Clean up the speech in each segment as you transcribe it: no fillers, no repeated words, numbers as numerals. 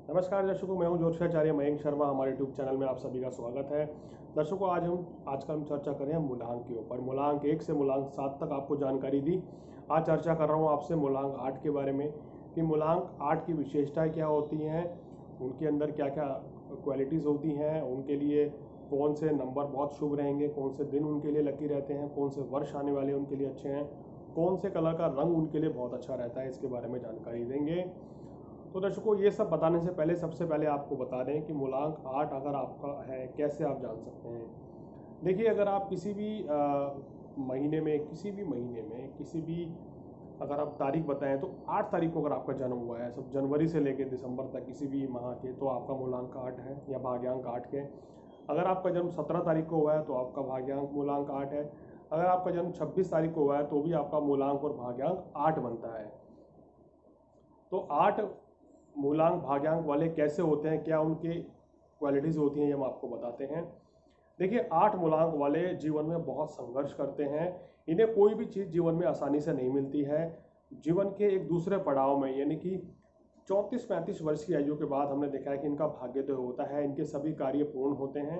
नमस्कार दर्शकों, मैं हूं ज्योतिषाचार्य मयंक शर्मा। हमारे यूट्यूब चैनल में आप सभी का स्वागत है। दर्शकों, आज हम चर्चा करें मूलांक के ऊपर। मूलांक 1 से मूलांक 7 तक आपको जानकारी दी। आज चर्चा कर रहा हूं आपसे मूलांक 8 के बारे में कि मूलांक 8 की विशेषताएं क्या होती हैं, उनके अंदर क्या क्या क्वालिटीज़ होती हैं, उनके लिए कौन से नंबर बहुत शुभ रहेंगे, कौन से दिन उनके लिए लकी रहते हैं, कौन से वर्ष आने वाले उनके लिए अच्छे हैं, कौन से कलर का रंग उनके लिए बहुत अच्छा रहता है, इसके बारे में जानकारी देंगे। तो दर्शकों, ये सब बताने से पहले सबसे पहले आपको बता दें कि मूलांक 8 अगर आपका है, कैसे आप जान सकते हैं। देखिए, अगर आप किसी भी महीने में किसी भी अगर आप तारीख बताएं तो 8 तारीख को अगर आपका जन्म हुआ है, सब जनवरी से लेकर दिसंबर तक किसी भी माह के, तो आपका मूलांक 8 है या भाग्यांक 8 के। अगर आपका जन्म 17 तारीख को हुआ है तो आपका भाग्यांक मूलांक 8 है। अगर आपका जन्म 26 तारीख को हुआ है तो भी आपका मूलांक और भाग्यांक 8 बनता है। तो 8 मूलांक भाग्यांक वाले कैसे होते हैं, क्या उनकी क्वालिटीज़ होती हैं, ये हम आपको बताते हैं। देखिए, 8 मूलांक वाले जीवन में बहुत संघर्ष करते हैं। इन्हें कोई भी चीज़ जीवन में आसानी से नहीं मिलती है। जीवन के एक दूसरे पड़ाव में, यानी कि 34-35 वर्ष की आयु के बाद हमने देखा है कि इनका भाग्योदय होता है, इनके सभी कार्य पूर्ण होते हैं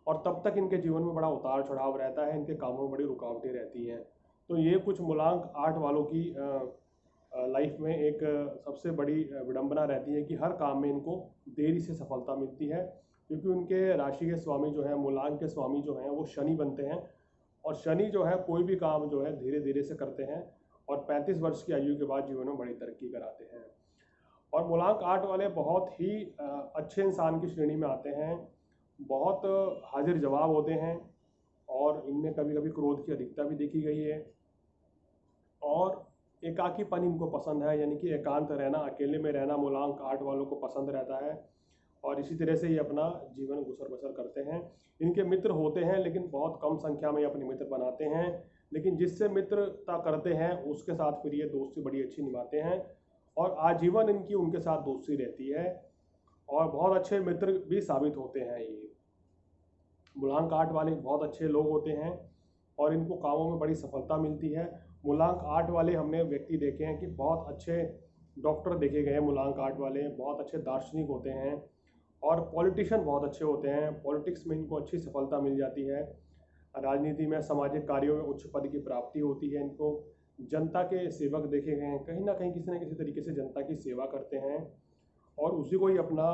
और तब तक इनके जीवन में बड़ा उतार चढ़ाव रहता है, इनके कामों में बड़ी रुकावटें रहती हैं। तो ये कुछ मूलांक 8 वालों की लाइफ में एक सबसे बड़ी विडंबना रहती है कि हर काम में इनको देरी से सफलता मिलती है, क्योंकि उनके राशि के स्वामी जो हैं, मूलांक के स्वामी जो हैं, वो शनि बनते हैं। और शनि जो है कोई भी काम जो है धीरे धीरे से करते हैं और 35 वर्ष की आयु के बाद जीवन में बड़ी तरक्की कराते हैं। और मूलांक 8 वाले बहुत ही अच्छे इंसान की श्रेणी में आते हैं, बहुत हाजिर जवाब होते हैं और इनमें कभी कभी क्रोध की अधिकता भी देखी गई है। और एकाकीपन इनको पसंद है, यानी कि एकांत रहना, अकेले में रहना मूलांक 8 वालों को पसंद रहता है और इसी तरह से ये अपना जीवन गुजर बसर करते हैं। इनके मित्र होते हैं लेकिन बहुत कम संख्या में ये अपने मित्र बनाते हैं, लेकिन जिससे मित्रता करते हैं उसके साथ फिर ये दोस्ती बड़ी अच्छी निभाते हैं और आजीवन इनकी उनके साथ दोस्ती रहती है और बहुत अच्छे मित्र भी साबित होते हैं। ये मूलांक 8 वाले बहुत अच्छे लोग होते हैं और इनको कामों में बड़ी सफलता मिलती है। मूलांक 8 वाले हमने व्यक्ति देखे हैं कि बहुत अच्छे डॉक्टर देखे गए हैं। मूलांक 8 वाले बहुत अच्छे दार्शनिक होते हैं और पॉलिटिशियन बहुत अच्छे होते हैं। पॉलिटिक्स में इनको अच्छी सफलता मिल जाती है। राजनीति में, सामाजिक कार्यों में उच्च पद की प्राप्ति होती है इनको। जनता के सेवक देखे गए हैं, कहीं ना कहीं किसी न किसी तरीके से जनता की सेवा करते हैं और उसी को ही अपना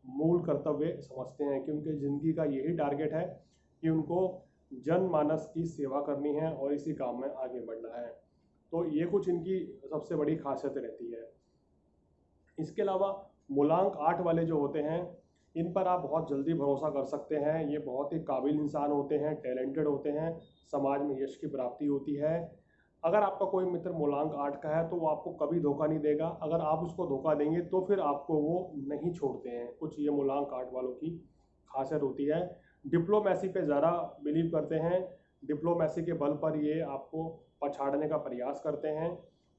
मूल कर्तव्य समझते हैं कि उनके ज़िंदगी का यही टारगेट है कि उनको जनमानस की सेवा करनी है और इसी काम में आगे बढ़ना है। तो ये कुछ इनकी सबसे बड़ी खासियत रहती है। इसके अलावा मूलांक 8 वाले जो होते हैं, इन पर आप बहुत जल्दी भरोसा कर सकते हैं। ये बहुत ही काबिल इंसान होते हैं, टैलेंटेड होते हैं, समाज में यश की प्राप्ति होती है। अगर आपका कोई मित्र मूलांक 8 का है तो वो आपको कभी धोखा नहीं देगा। अगर आप उसको धोखा देंगे तो फिर आपको वो नहीं छोड़ते हैं। कुछ ये मूलांक 8 वालों की खासियत होती है। डिप्लोमेसी पे ज़्यादा बिलीव करते हैं। डिप्लोमेसी के बल पर ये आपको पछाड़ने का प्रयास करते हैं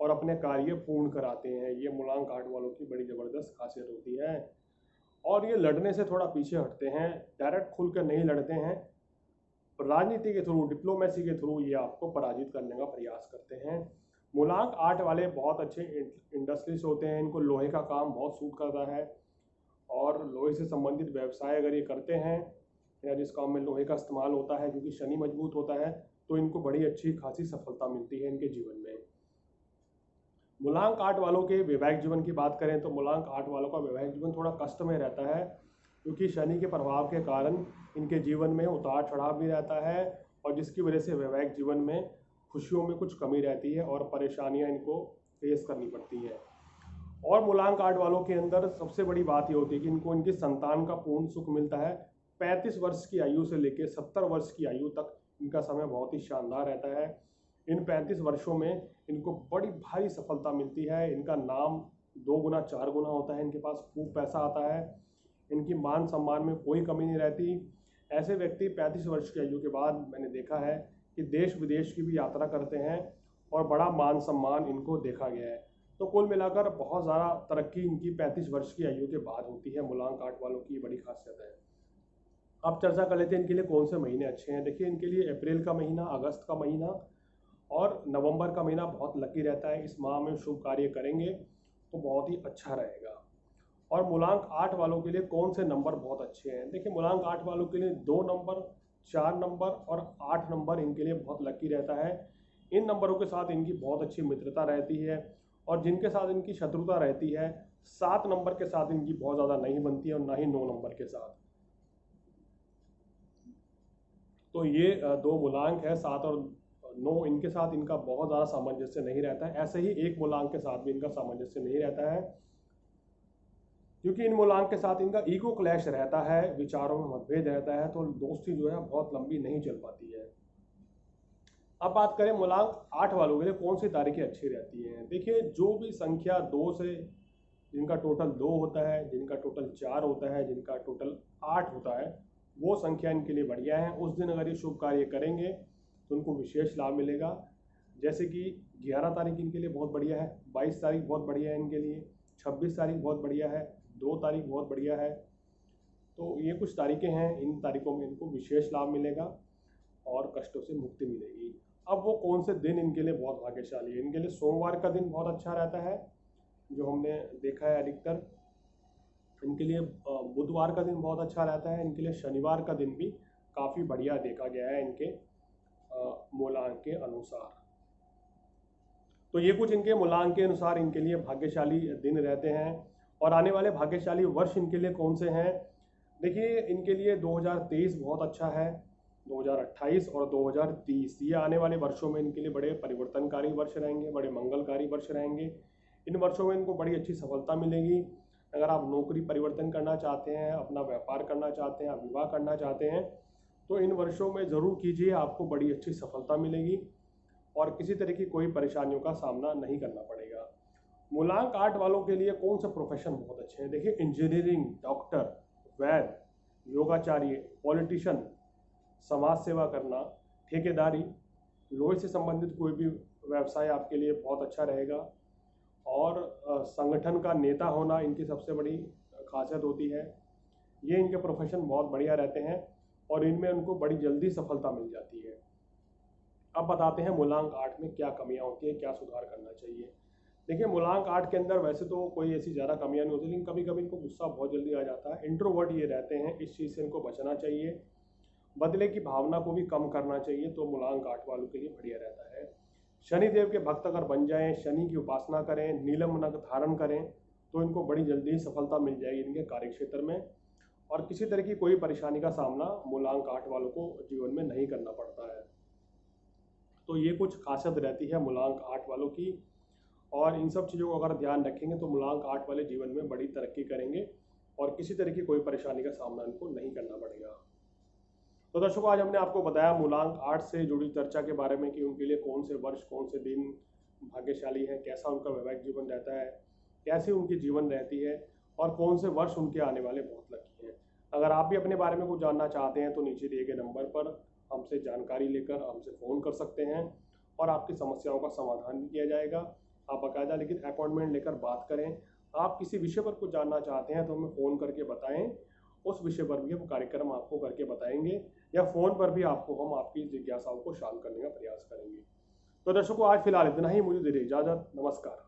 और अपने कार्य पूर्ण कराते हैं। ये मूलांक 8 वालों की बड़ी ज़बरदस्त खासियत होती है। और ये लड़ने से थोड़ा पीछे हटते हैं, डायरेक्ट खुल कर नहीं लड़ते हैं। राजनीति के थ्रू, डिप्लोमेसी के थ्रू ये आपको पराजित करने का प्रयास करते हैं। मूलांक 8 वाले बहुत अच्छे इंडस्ट्रिस्ट होते हैं। इनको लोहे का काम बहुत सूट करता है और लोहे से संबंधित व्यवसाय अगर ये करते हैं या जिस काम में लोहे का इस्तेमाल होता है, क्योंकि शनि मजबूत होता है, तो इनको बड़ी अच्छी खासी सफलता मिलती है इनके जीवन में। मूलांक 8 वालों के वैवाहिक जीवन की बात करें तो मूलांक 8 वालों का वैवाहिक जीवन थोड़ा कष्ट में रहता है, क्योंकि शनि के प्रभाव के कारण इनके जीवन में उतार चढ़ाव भी रहता है और जिसकी वजह से वैवाहिक जीवन में खुशियों में कुछ कमी रहती है और परेशानियां इनको फेस करनी पड़ती है। और मूलांक 8 वालों के अंदर सबसे बड़ी बात ये होती है कि इनको इनकी संतान का पूर्ण सुख मिलता है। 35 वर्ष की आयु से लेकर 70 वर्ष की आयु तक इनका समय बहुत ही शानदार रहता है। इन 35 वर्षों में इनको बड़ी भारी सफलता मिलती है। इनका नाम 2 गुना 4 गुना होता है, इनके पास खूब पैसा आता है, इनकी मान सम्मान में कोई कमी नहीं रहती। ऐसे व्यक्ति 35 वर्ष की आयु के बाद मैंने देखा है कि देश विदेश की भी यात्रा करते हैं और बड़ा मान सम्मान इनको देखा गया है। तो कुल मिलाकर बहुत ज़्यादा तरक्की इनकी 35 वर्ष की आयु के बाद होती है। मूलांक 8 वालों की बड़ी खासियत है। अब चर्चा कर लेते हैं इनके लिए कौन से महीने अच्छे हैं। देखिए, इनके लिए अप्रैल का महीना, अगस्त का महीना और नवंबर का महीना बहुत लकी रहता है। इस माह में शुभ कार्य करेंगे तो बहुत ही अच्छा रहेगा। और मूलांक 8 वालों के लिए कौन से नंबर बहुत अच्छे हैं। देखिए मूलांक 8 वालों के लिए 2 नंबर, 4 नंबर और 8 नंबर इनके लिए बहुत लकी रहता है। इन नंबरों के साथ इनकी बहुत अच्छी मित्रता रहती है, और जिनके साथ इनकी शत्रुता रहती है 7 नंबर के साथ इनकी बहुत ज़्यादा नहीं बनती है, और ना ही 9 नंबर के साथ। तो ये दो मूलांक है 7 और 9, इनके साथ इनका बहुत ज़्यादा सामंजस्य नहीं रहता है। ऐसे ही एक मूलांक के साथ भी इनका सामंजस्य नहीं रहता है, क्योंकि इन मूलांक के साथ इनका ईगो क्लैश रहता है, विचारों में मतभेद रहता है, तो दोस्ती जो है बहुत लंबी नहीं चल पाती है। अब बात करें मूलांक 8 वालों के लिए कौन सी तारीखें अच्छी रहती हैं। देखिए जो भी संख्या 2 से, जिनका टोटल 2 होता है, जिनका टोटल 4 होता है, जिनका टोटल 8 होता है, वो संख्या इनके लिए बढ़िया है। उस दिन अगर ये शुभ कार्य करेंगे तो उनको विशेष लाभ मिलेगा। जैसे कि 11 तारीख इनके लिए बहुत बढ़िया है, 22 तारीख बहुत बढ़िया है इनके लिए, 26 तारीख बहुत बढ़िया है, 2 तारीख बहुत बढ़िया है। तो ये कुछ तारीखें हैं, इन तारीखों में इनको विशेष लाभ मिलेगा और कष्टों से मुक्ति मिलेगी। अब वो कौन से दिन इनके लिए बहुत भाग्यशाली है। इनके लिए सोमवार का दिन बहुत अच्छा रहता है, जो हमने देखा है अधिकतर। इनके लिए बुधवार का दिन बहुत अच्छा रहता है। इनके लिए शनिवार का दिन भी काफ़ी बढ़िया देखा गया है इनके मूलांक के अनुसार। तो ये कुछ इनके मूलांक के अनुसार इनके लिए भाग्यशाली दिन रहते हैं। और आने वाले भाग्यशाली वर्ष इनके लिए कौन से हैं। देखिए इनके लिए 2023 बहुत अच्छा है, 2028 और 2030 ये आने वाले वर्षों में इनके लिए बड़े परिवर्तनकारी वर्ष रहेंगे, बड़े मंगलकारी वर्ष रहेंगे। इन वर्षों में इनको बड़ी अच्छी सफलता मिलेगी। अगर आप नौकरी परिवर्तन करना चाहते हैं, अपना व्यापार करना चाहते हैं, आप विवाह करना चाहते हैं, तो इन वर्षों में ज़रूर कीजिए, आपको बड़ी अच्छी सफलता मिलेगी और किसी तरह की कोई परेशानियों का सामना नहीं करना पड़ेगा। मूलांक 8 वालों के लिए कौन से प्रोफेशन बहुत अच्छे हैं। देखिए इंजीनियरिंग, डॉक्टर, वैद्य, योगाचार्य, पॉलिटिशियन, समाज सेवा करना, ठेकेदारी, लोहे से संबंधित कोई भी व्यवसाय आपके लिए बहुत अच्छा रहेगा। और संगठन का नेता होना इनकी सबसे बड़ी खासियत होती है। ये इनके प्रोफेशन बहुत बढ़िया रहते हैं और इनमें उनको बड़ी जल्दी सफलता मिल जाती है। अब बताते हैं मूलांक 8 में क्या कमियां होती हैं, क्या सुधार करना चाहिए। देखिए मूलांक 8 के अंदर वैसे तो कोई ऐसी ज़्यादा कमियां नहीं होती, लेकिन कभी कभी इनको गुस्सा बहुत जल्दी आ जाता है। इंट्रोवर्ट ये रहते हैं, इस चीज़ से इनको बचना चाहिए। बदले की भावना को भी कम करना चाहिए, तो मूलांक 8 वालों के लिए बढ़िया रहता है। शनिदेव के भक्त अगर बन जाएं, शनि की उपासना करें, नीलम नग धारण करें, तो इनको बड़ी जल्दी सफलता मिल जाएगी इनके कार्यक्षेत्र में, और किसी तरह की कोई परेशानी का सामना मूलांक 8 वालों को जीवन में नहीं करना पड़ता है। तो ये कुछ खासियत रहती है मूलांक 8 वालों की, और इन सब चीज़ों को अगर ध्यान रखेंगे तो मूलांक 8 वाले जीवन में बड़ी तरक्की करेंगे और किसी तरह की कोई परेशानी का सामना इनको नहीं करना पड़ेगा। तो दर्शकों आज हमने आपको बताया मूलांक 8 से जुड़ी चर्चा के बारे में कि उनके लिए कौन से वर्ष, कौन से दिन भाग्यशाली हैं, कैसा उनका वैवाहिक जीवन रहता है, कैसी उनकी जीवन रहती है और कौन से वर्ष उनके आने वाले बहुत लकी हैं। अगर आप भी अपने बारे में कुछ जानना चाहते हैं तो नीचे दिए गए नंबर पर हमसे जानकारी लेकर हमसे फ़ोन कर सकते हैं और आपकी समस्याओं का समाधान भी किया जाएगा। आप बाकायदा लेकिन अपॉइंटमेंट लेकर बात करें। आप किसी विषय पर कुछ जानना चाहते हैं तो हमें फ़ोन करके बताएं, उस विषय पर भी हम कार्यक्रम आपको करके बताएंगे, या फ़ोन पर भी आपको हम आपकी जिज्ञासाओं को शांत करने का प्रयास करेंगे। तो दर्शकों आज फिलहाल इतना ही, मुझे दीजिए इजाज़त। नमस्कार।